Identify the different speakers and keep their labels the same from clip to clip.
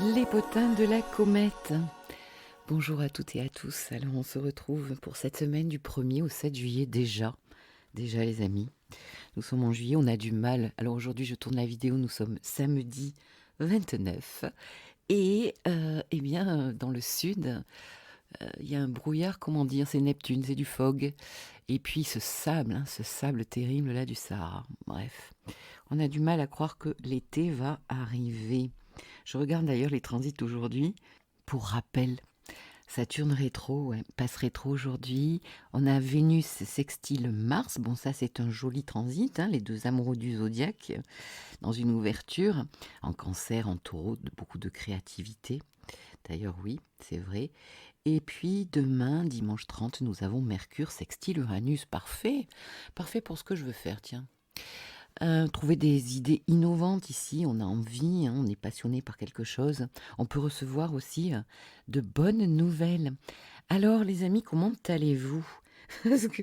Speaker 1: Les potins de la comète. Bonjour à toutes et à tous. Alors on se retrouve pour cette semaine du 1er au 7 juillet déjà. Déjà les amis, nous sommes en juillet, on a du mal. Alors aujourd'hui je tourne la vidéo, nous sommes samedi 29. Et eh bien dans le sud, il y a un brouillard, comment dire, c'est Neptune, c'est du fog. Et puis ce sable terrible là du Sahara. Bref, on a du mal à croire que l'été va arriver. Je regarde d'ailleurs les transits aujourd'hui. Pour rappel, Saturne rétro, ouais, passe rétro aujourd'hui. On a Vénus sextile Mars. Bon, ça, c'est un joli transit, hein, les deux amoureux du zodiaque, dans une ouverture. En Cancer, en Taureau, beaucoup de créativité. D'ailleurs, oui, c'est vrai. Et puis, demain, dimanche 30, nous avons Mercure sextile Uranus. Parfait. Parfait pour ce que je veux faire, tiens. Trouver des idées innovantes ici, on a envie, hein, on est passionné par quelque chose. On peut recevoir aussi de bonnes nouvelles. Alors les amis, comment allez-vous? Parce que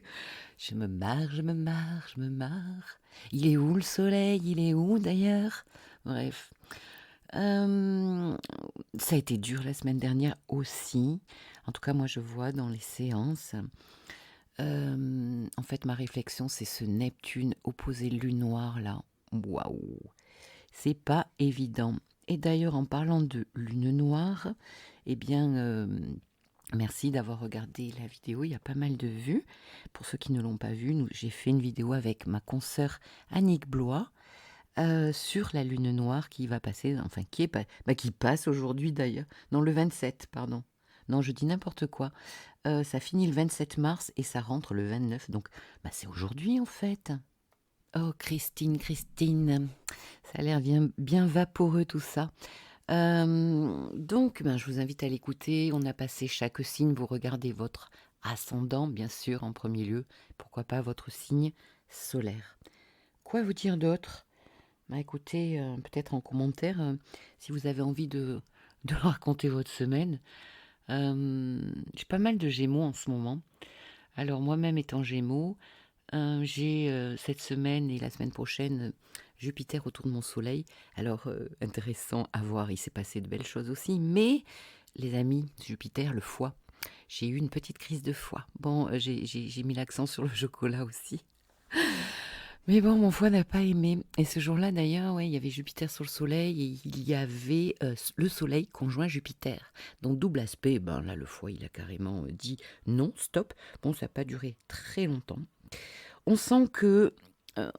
Speaker 1: je me marre, je me marre, je me marre. Il est où le soleil? Il est où d'ailleurs? Bref. Ça a été dur la semaine dernière aussi. En tout cas, moi je vois dans les séances. En fait, ma réflexion, c'est ce Neptune opposé Lune noire là. Waouh! C'est pas évident. Et d'ailleurs, en parlant de Lune noire, eh bien, merci d'avoir regardé la vidéo. Il y a pas mal de vues. Pour ceux qui ne l'ont pas vue, j'ai fait une vidéo avec ma consoeur Annick Blois sur la Lune noire qui va passer, enfin qui passe aujourd'hui d'ailleurs. Non, le 27, pardon. Non, je dis n'importe quoi. Ça finit le 27 mars et ça rentre le 29, donc c'est aujourd'hui en fait. Oh Christine, Christine, ça a l'air bien, bien vaporeux tout ça. Donc je vous invite à l'écouter. On a passé chaque signe, vous regardez votre ascendant bien sûr en premier lieu, pourquoi pas votre signe solaire. Quoi vous dire d'autre? Écoutez, peut-être en commentaire, si vous avez envie de raconter votre semaine. J'ai pas mal de Gémeaux en ce moment. Alors moi-même étant Gémeaux, j'ai cette semaine et la semaine prochaine Jupiter autour de mon Soleil. Alors intéressant à voir, il s'est passé de belles choses aussi. Mais les amis, Jupiter, le foie. J'ai eu une petite crise de foie. Bon, j'ai mis l'accent sur le chocolat aussi. Mais bon, mon foie n'a pas aimé. Et ce jour-là, d'ailleurs, ouais, il y avait Jupiter sur le Soleil et il y avait le Soleil conjoint Jupiter. Donc, double aspect, là, le foie, il a carrément dit non, stop. Bon, ça n'a pas duré très longtemps. On sent que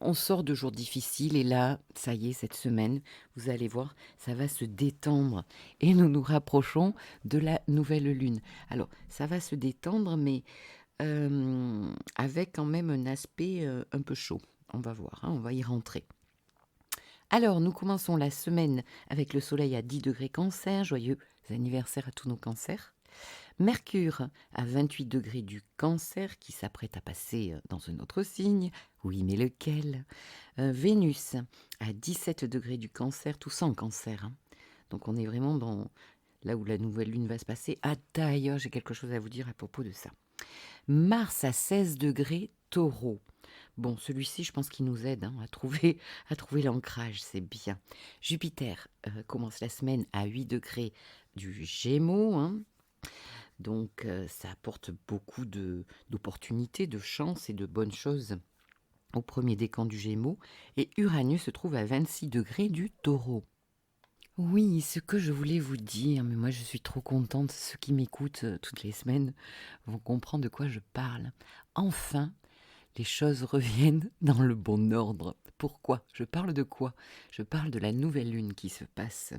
Speaker 1: on sort de jours difficiles et là, ça y est, cette semaine, vous allez voir, ça va se détendre. Et nous nous rapprochons de la nouvelle lune. Alors, ça va se détendre, mais avec quand même un aspect un peu chaud. On va voir, hein, on va y rentrer. Alors, nous commençons la semaine avec le soleil à 10 degrés Cancer. Joyeux anniversaire à tous nos cancers. Mercure à 28 degrés du Cancer qui s'apprête à passer dans un autre signe. Oui, mais lequel? Vénus à 17 degrés du Cancer, tout ça en Cancer. Hein. Donc on est vraiment dans là où la nouvelle lune va se passer. Ah d'ailleurs, j'ai quelque chose à vous dire à propos de ça. Mars à 16 degrés Taureau. Bon, celui-ci, je pense qu'il nous aide à trouver l'ancrage, c'est bien. Jupiter commence la semaine à 8 degrés du Gémeaux. Hein. Donc, ça apporte beaucoup d'opportunités, de chances et de bonnes choses au premier décan du Gémeaux. Et Uranus se trouve à 26 degrés du Taureau. Oui, ce que je voulais vous dire, mais moi je suis trop contente, ceux qui m'écoutent toutes les semaines vont comprendre de quoi je parle. Enfin, les choses reviennent dans le bon ordre. Pourquoi? Je parle de quoi? Je parle de la nouvelle lune qui se passe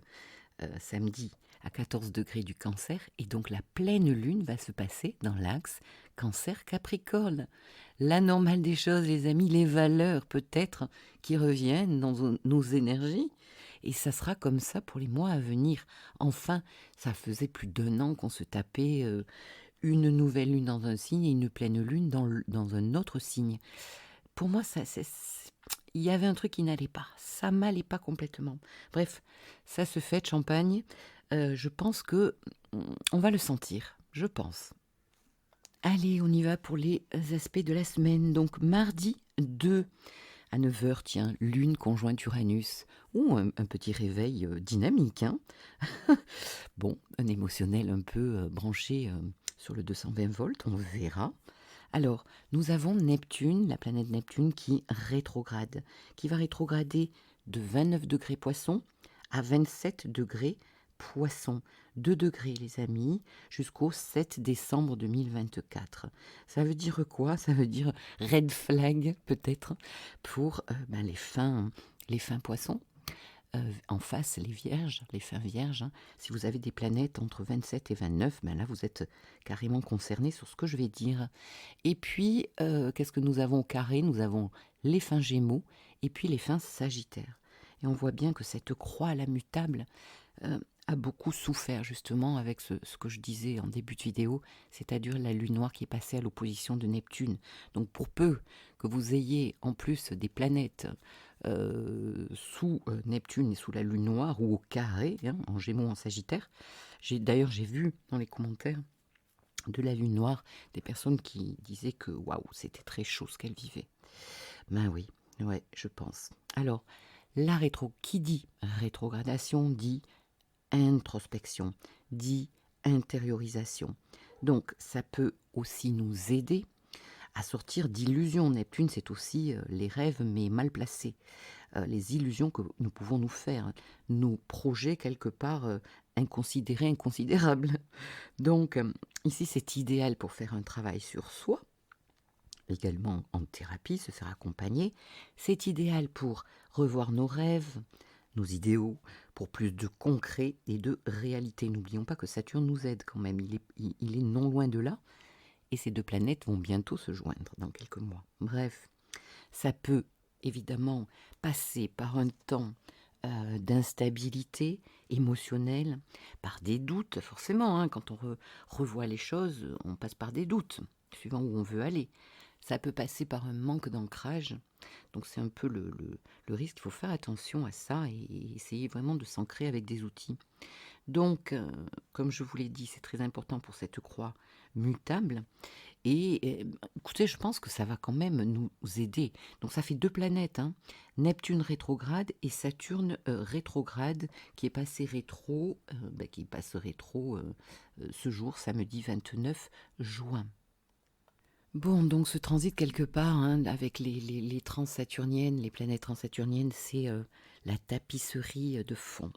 Speaker 1: samedi à 14 degrés du Cancer et donc la pleine lune va se passer dans l'axe Cancer-Capricorne. La normale des choses, les amis, les valeurs peut-être qui reviennent dans nos énergies. Et ça sera comme ça pour les mois à venir. Enfin, ça faisait plus d'1 an qu'on se tapait une nouvelle lune dans un signe et une pleine lune dans un autre signe. Pour moi, il y avait un truc qui n'allait pas. Ça m'allait pas complètement. Bref, ça se fait de champagne. Je pense que on va le sentir. Je pense. Allez, on y va pour les aspects de la semaine. Donc, mardi 2 À 9 heures, tiens, Lune conjointe Uranus. Ou un petit réveil dynamique, hein. Bon, un émotionnel un peu branché sur le 220 volts, on verra. Alors, nous avons Neptune, la planète Neptune qui rétrograde, qui va rétrograder de 29 degrés Poisson à 27 degrés Poisson. 2 degrés, les amis, jusqu'au 7 décembre 2024. Ça veut dire quoi? Ça veut dire red flag, peut-être, pour les fins Poissons. En face, les vierges, les fins vierges, hein. Si vous avez des planètes entre 27 et 29, ben là, vous êtes carrément concernés sur ce que je vais dire. Et puis, qu'est-ce que nous avons au carré? Nous avons les fins Gémeaux et puis les fins Sagittaires. Et on voit bien que cette croix à la mutable a beaucoup souffert justement avec ce que je disais en début de vidéo, c'est-à-dire la lune noire qui est passée à l'opposition de Neptune. Donc pour peu que vous ayez en plus des planètes sous Neptune et sous la lune noire ou au carré, hein, en Gémeaux, en Sagittaire, d'ailleurs j'ai vu dans les commentaires de la lune noire des personnes qui disaient que waouh, c'était très chaud ce qu'elles vivaient. Ben oui, ouais, je pense. Alors, qui dit rétrogradation dit introspection, dit intériorisation. Donc, ça peut aussi nous aider à sortir d'illusions. Neptune, c'est aussi les rêves, mais mal placés. Les illusions que nous pouvons nous faire, nos projets quelque part inconsidérés, inconsidérables. Donc, ici, c'est idéal pour faire un travail sur soi, également en thérapie, se faire accompagner. C'est idéal pour revoir nos rêves, nos idéaux, pour plus de concret et de réalité. N'oublions pas que Saturne nous aide quand même, il est non loin de là, et ces deux planètes vont bientôt se joindre dans quelques mois. Bref, ça peut évidemment passer par un temps d'instabilité émotionnelle, par des doutes, forcément, hein, quand on revoit les choses, on passe par des doutes, suivant où on veut aller. Ça peut passer par un manque d'ancrage, donc c'est un peu le risque, il faut faire attention à ça et essayer vraiment de s'ancrer avec des outils. Donc, comme je vous l'ai dit, c'est très important pour cette croix mutable. Et écoutez, je pense que ça va quand même nous aider. Donc ça fait deux planètes, hein. Neptune rétrograde et Saturne rétrograde, qui est passé rétro, qui passe rétro ce jour, samedi 29 juin. Bon, donc ce transit quelque part, hein, avec les transsaturniennes, les planètes transsaturniennes, c'est la tapisserie de fond.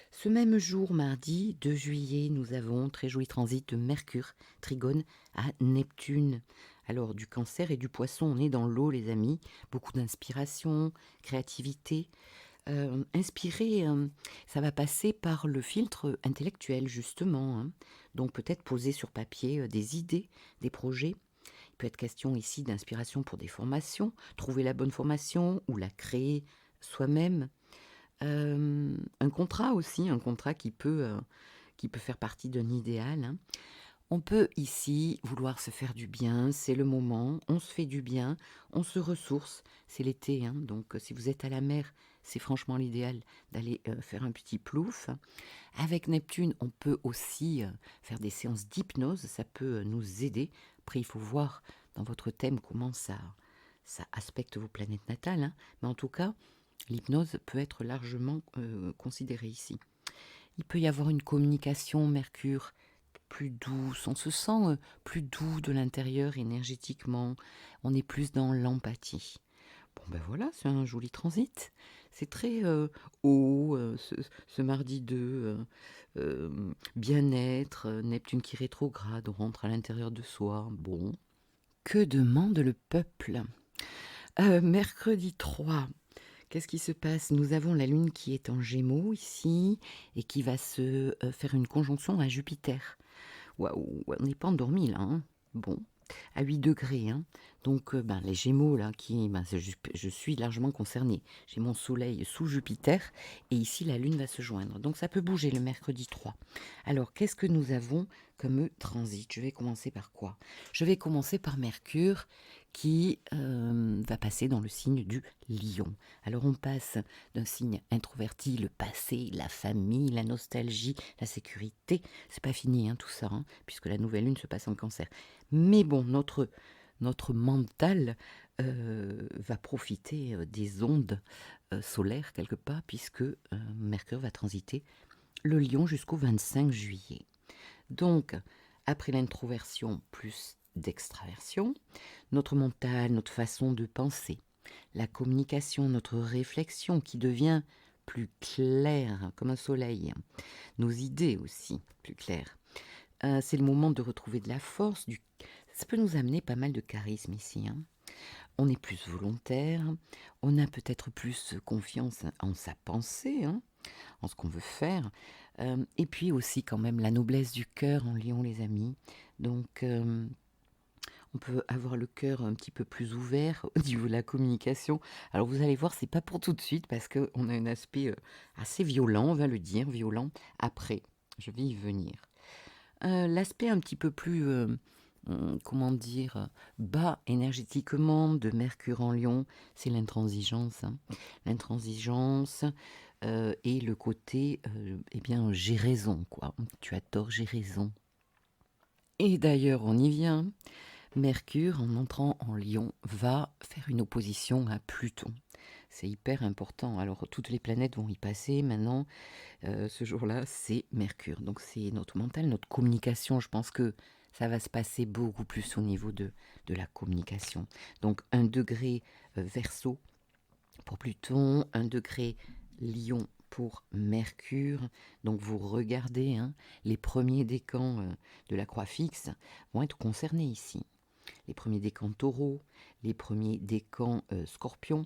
Speaker 1: Ce même jour, mardi 2 juillet, nous avons très joli transit de Mercure, trigone à Neptune. Alors du Cancer et du Poisson, on est dans l'eau les amis, beaucoup d'inspiration, créativité. Inspirer, ça va passer par le filtre intellectuel justement, hein. Donc peut-être poser sur papier des idées, des projets. Il peut être question ici d'inspiration pour des formations, trouver la bonne formation ou la créer soi-même. Un contrat aussi, un contrat qui peut faire partie d'un idéal, hein. On peut ici vouloir se faire du bien, c'est le moment, on se fait du bien, on se ressource, c'est l'été, hein, donc si vous êtes à la mer, c'est franchement l'idéal d'aller faire un petit plouf. Avec Neptune, on peut aussi faire des séances d'hypnose, ça peut nous aider. Après, il faut voir dans votre thème comment ça aspecte vos planètes natales, hein. Mais en tout cas, l'hypnose peut être largement considérée ici. Il peut y avoir une communication Mercure plus douce, on se sent plus doux de l'intérieur énergétiquement, on est plus dans l'empathie. Bon ben voilà, c'est un joli transit. C'est très haut, ce mardi 2, bien-être, Neptune qui rétrograde, on rentre à l'intérieur de soi. Bon, que demande le peuple? Mercredi 3, qu'est-ce qui se passe? Nous avons la Lune qui est en Gémeaux ici et qui va se faire une conjonction à Jupiter. Waouh, on n'est pas endormi là, hein. Bon, à 8 degrés, hein. Donc les Gémeaux là, je suis largement concernée. J'ai mon Soleil sous Jupiter et ici la Lune va se joindre. Donc ça peut bouger le mercredi 3. Alors qu'est-ce que nous avons comme transit? Je vais commencer par quoi? Je vais commencer par Mercure qui va passer dans le signe du Lion. Alors on passe d'un signe introverti, le passé, la famille, la nostalgie, la sécurité. C'est pas fini, hein, tout ça, hein, puisque la nouvelle lune se passe en Cancer. Mais bon, notre notre mental va profiter des ondes solaires quelque part, puisque Mercure va transiter le Lion jusqu'au 25 juillet. Donc, après l'introversion plus d'extraversion, notre mental, notre façon de penser, la communication, notre réflexion qui devient plus claire comme un soleil, nos idées aussi plus claires. C'est le moment de retrouver de la force, ça peut nous amener pas mal de charisme ici. On est plus volontaire, on a peut-être plus confiance en sa pensée, en ce qu'on veut faire. Et puis aussi quand même la noblesse du cœur en Lion, les amis. Donc on peut avoir le cœur un petit peu plus ouvert au niveau de la communication. Alors vous allez voir, c'est pas pour tout de suite parce qu'on a un aspect assez violent, on va le dire, violent. Après, je vais y venir. L'aspect un petit peu plus, comment dire, bas énergétiquement de Mercure en Lion, c'est l'intransigeance. L'intransigeance et le côté, eh bien, j'ai raison, quoi. Tu as tort, j'ai raison. Et d'ailleurs, on y vient. Mercure, en entrant en Lion, va faire une opposition à Pluton. C'est hyper important. Alors, toutes les planètes vont y passer maintenant. Ce jour-là, c'est Mercure. Donc, c'est notre mental, notre communication. Je pense que ça va se passer beaucoup plus au niveau de la communication. Donc, 1 degré Verseau pour Pluton, 1 degré Lion pour Mercure. Donc, vous regardez, les premiers décans de la croix fixe vont être concernés ici. Les premiers décans Taureau, les premiers décans Scorpion,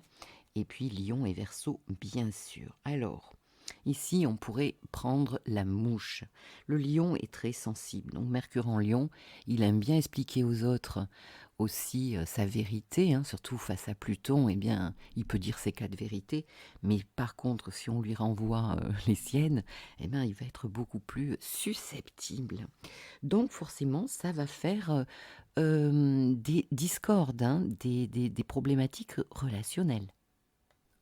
Speaker 1: et puis Lion et Verseau, bien sûr. Alors, ici, on pourrait prendre la mouche. Le lion est très sensible. Donc, Mercure en Lion, il aime bien expliquer aux autres aussi sa vérité, surtout face à Pluton. Eh bien, il peut dire ses 4 vérités, mais par contre, si on lui renvoie les siennes, eh bien, il va être beaucoup plus susceptible. Donc, forcément, ça va faire des discordes, des problématiques relationnelles.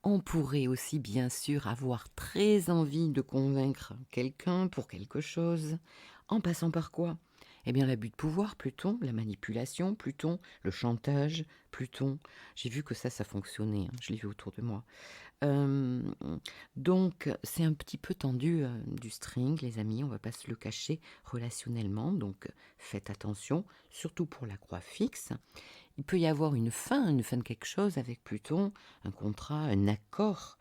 Speaker 1: On pourrait aussi bien sûr avoir très envie de convaincre quelqu'un pour quelque chose, en passant par quoi? Eh bien l'abus de pouvoir, Pluton, la manipulation, Pluton, le chantage, Pluton. J'ai vu que ça fonctionnait, je l'ai vu autour de moi. Euh, donc c'est un petit peu tendu du string, les amis, on va pas se le cacher relationnellement, donc faites attention, surtout pour la croix fixe. Il peut y avoir une fin de quelque chose avec Pluton, un contrat, un accord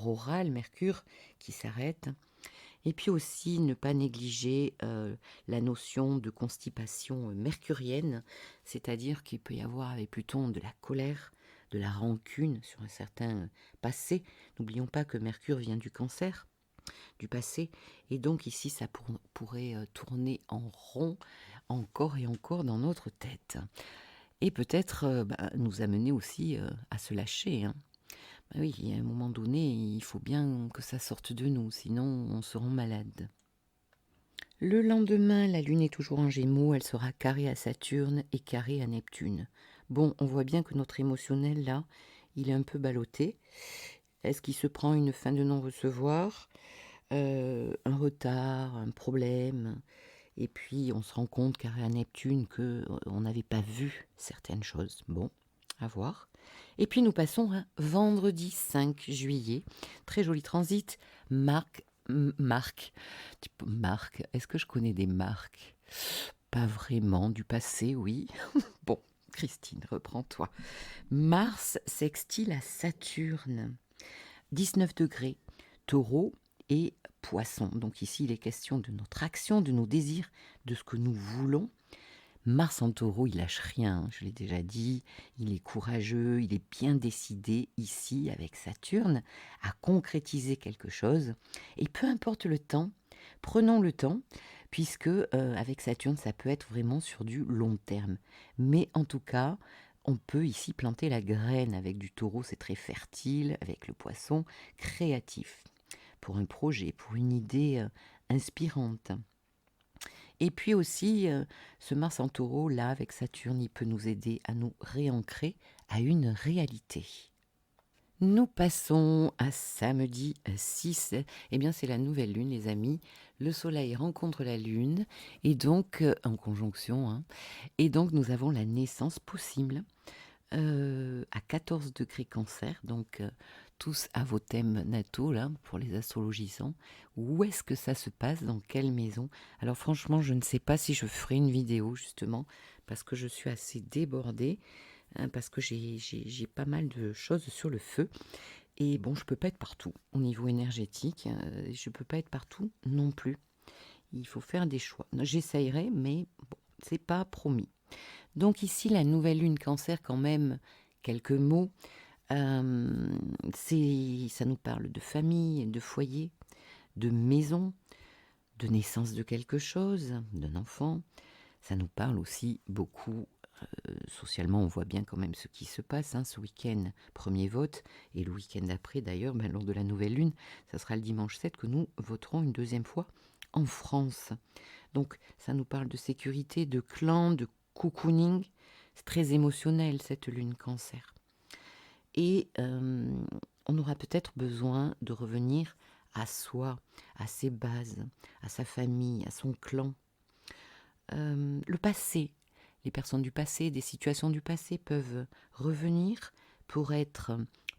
Speaker 1: oral, Mercure, qui s'arrête. Et puis aussi ne pas négliger la notion de constipation mercurienne, c'est-à-dire qu'il peut y avoir avec Pluton de la colère, de la rancune sur un certain passé. N'oublions pas que Mercure vient du Cancer, du passé, et donc ici ça pourrait tourner en rond encore et encore dans notre tête. Et peut-être nous amener aussi à se lâcher. Bah oui, à un moment donné, il faut bien que ça sorte de nous, sinon on se rend malade. Le lendemain, la Lune est toujours en Gémeaux, elle sera carrée à Saturne et carrée à Neptune. Bon, on voit bien que notre émotionnel, là, il est un peu ballotté. Est-ce qu'il se prend une fin de non-recevoir, un retard, un problème? Et puis on se rend compte, carré à Neptune, qu'on n'avait pas vu certaines choses. Bon, à voir. Et puis nous passons à vendredi 5 juillet. Très joli transit. Marc, est-ce que je connais des marques? Pas vraiment, du passé, oui. Bon, Christine, reprends-toi. Mars sextile à Saturne. 19 degrés. Taureau et Poisson. Donc ici, il est question de notre action, de nos désirs, de ce que nous voulons. Mars en Taureau, il lâche rien, je l'ai déjà dit, il est courageux, il est bien décidé ici avec Saturne à concrétiser quelque chose. Et peu importe le temps, prenons le temps, puisque avec Saturne, ça peut être vraiment sur du long terme. Mais en tout cas, on peut ici planter la graine avec du Taureau, c'est très fertile, avec le Poisson, créatif, pour un projet, pour une idée inspirante. Et puis aussi, ce Mars en Taureau, là, avec Saturne, il peut nous aider à nous réancrer à une réalité. Nous passons à samedi 6. Eh bien, c'est la nouvelle lune, les amis. Le soleil rencontre la lune, et donc, en conjonction, hein, et donc nous avons la naissance possible à 14 degrés Cancer, donc tous à vos thèmes nataux, là, pour les astrologisants. Où est-ce que ça se passe? Dans quelle maison? Alors franchement, je ne sais pas si je ferai une vidéo, justement, parce que je suis assez débordée, hein, parce que j'ai pas mal de choses sur le feu. Et bon, je peux pas être partout au niveau énergétique, je peux pas être partout non plus. Il faut faire des choix. J'essayerai, mais bon, c'est pas promis. Donc ici, la nouvelle lune Cancer, quand même, quelques mots. Ça nous parle de famille, de foyer, de maison, de naissance de quelque chose, d'un enfant. Ça nous parle aussi beaucoup, socialement, on voit bien quand même ce qui se passe, hein, ce week-end, premier vote, et le week-end d'après d'ailleurs, lors de la nouvelle lune, ça sera le dimanche 7 que nous voterons une deuxième fois en France. Donc ça nous parle de sécurité, de clan, de cocooning. C'est très émotionnel cette lune Cancer. Et on aura peut-être besoin de revenir à soi, à ses bases, à sa famille, à son clan. Le passé, les personnes du passé, des situations du passé peuvent revenir pour être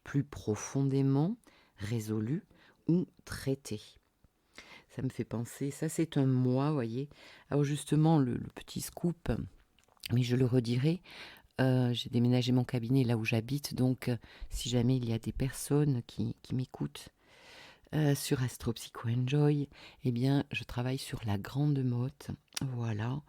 Speaker 1: plus profondément résolues ou traitées. Ça me fait penser, ça c'est un moi, vous voyez. Alors justement, le petit scoop, mais je le redirai, j'ai déménagé mon cabinet là où j'habite, donc si jamais il y a des personnes qui m'écoutent sur Astro Psycho Enjoy, eh bien je travaille sur la grande motte, voilà.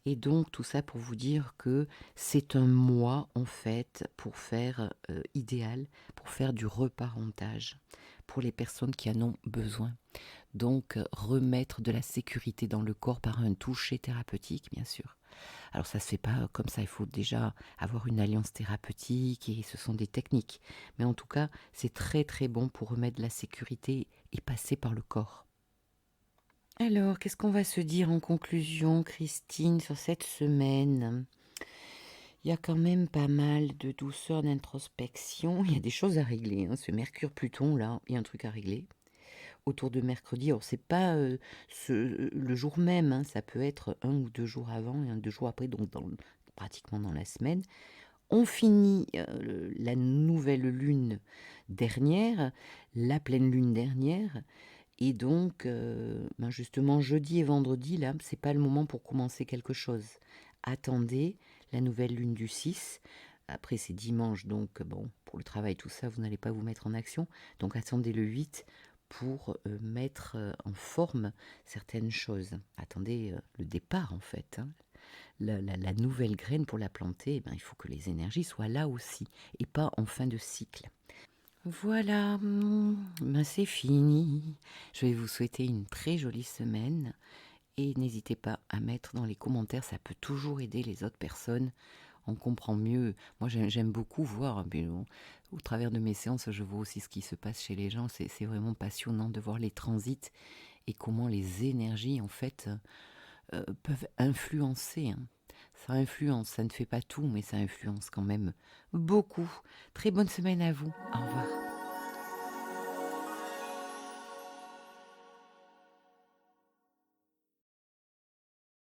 Speaker 1: Et donc tout ça pour vous dire que c'est un mois en fait pour faire idéal, pour faire du reparentage pour les personnes qui en ont besoin. Donc remettre de la sécurité dans le corps par un toucher thérapeutique, bien sûr. Alors ça se fait pas comme ça, il faut déjà avoir une alliance thérapeutique et ce sont des techniques. Mais en tout cas, c'est très très bon pour remettre de la sécurité et passer par le corps. Alors, qu'est-ce qu'on va se dire en conclusion, Christine, sur cette semaine? Il y a quand même pas mal de douceur, d'introspection. Il y a des choses à régler, hein. Ce Mercure-Pluton, là, il y a un truc à régler. Autour de mercredi, alors c'est pas le jour même, hein, ça peut être 1 ou 2 jours avant et 2 jours après, donc pratiquement dans la semaine. On finit la nouvelle lune dernière, la pleine lune dernière, et donc justement jeudi et vendredi, là, c'est pas le moment pour commencer quelque chose. Attendez la nouvelle lune du 6. Après c'est dimanche, donc bon, pour le travail, tout ça, vous n'allez pas vous mettre en action. Donc attendez le 8 pour mettre en forme certaines choses. Attendez le départ en fait, hein. La nouvelle graine pour la planter, eh ben, il faut que les énergies soient là aussi et pas en fin de cycle. Voilà, ben c'est fini. Je vais vous souhaiter une très jolie semaine et n'hésitez pas à mettre dans les commentaires, ça peut toujours aider les autres personnes. On comprend mieux. Moi, j'aime beaucoup voir, mais au travers de mes séances, je vois aussi ce qui se passe chez les gens. C'est vraiment passionnant de voir les transits et comment les énergies, en fait, peuvent influencer, hein. Ça influence, ça ne fait pas tout, mais ça influence quand même beaucoup. Très bonne semaine à vous. Au revoir.